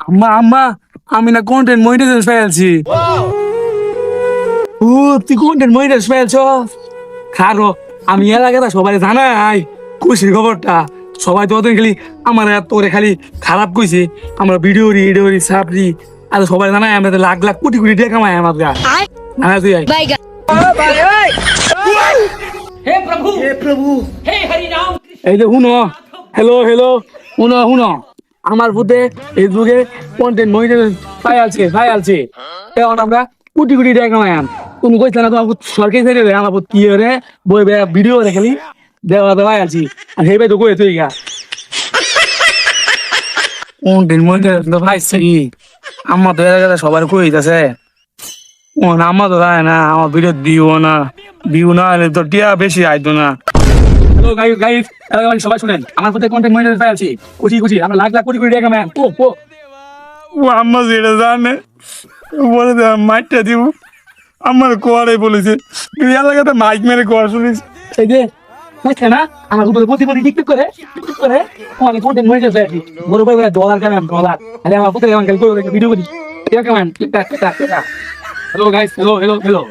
আম্মা আম্মা আমি না কন্টেন্ট মনিটাইজেশন ফেলছি। ও তুই কন্টেন্ট মনিটাইজেশন ফেলছ? খারো আমি এলাকাটা সবাই জানাই খুশির খবরটা। সবাই তো ওদের খালি আমার তোরে খালি খারাপ কইছে, আমরা ভিডিও রি এডিও রি সাবরি আর সবাই জানাই আমরা তো লাখ লাখ কোটি কোটি টাকা কামাই আমার গা। হ্যাঁ তুই আয়। हे प्रभु हे हरि राम এই যে শুনো, হ্যালো হ্যালো, শুনো শুনো, আমার বুদ্ধে এই যুগে কন্টেন্ট মনিটাইজেশন পাই আলছে এখন আমরা কোটি কোটি টাকা কামাই। তুমি কইছ না তোমার সরকারি ছেড়ে আমার কি রে বই ভিডিও রে খালি দেওয়া দেওয়াই আছি আর সেই ভাই তো কই তুই গা কন্টেন্ট মনিটাইজেশন তো পাইছি। আমার তো এলাকাতে সবার কই দিতেছে, ও না আমার তো যায় না, আমার ভিডিও ভিউ না হলে তো টিয়া বেশি আইতো না। হ্যালো গাইস গাইস, সবাই শুনেন, আমার প্রত্যেক কন্টেন্ট মনিটাইজেশন পাই আছি, খুশি খুশি আমরা লাখ লাখ কোটি কোটি টাকা কামাই। ও আম্মা যেটা জানে বলে মাইকটা দিব, আমার কোয়ারে বলেছে এলাকাতে মাইক মেরে কোয়ার শুনেছি। এই যে বুঝছে না আমার উপরে প্রতিপদি টিকটক করে অনেক কন্টেন্ট মনিটাইজেশন পাই আছি, বড় বড় ডলার কামাই ডলার। আরে আমার প্রত্যেক আমার ভিডিও করি টাকা কামাই। Hello guys, hello hello hello.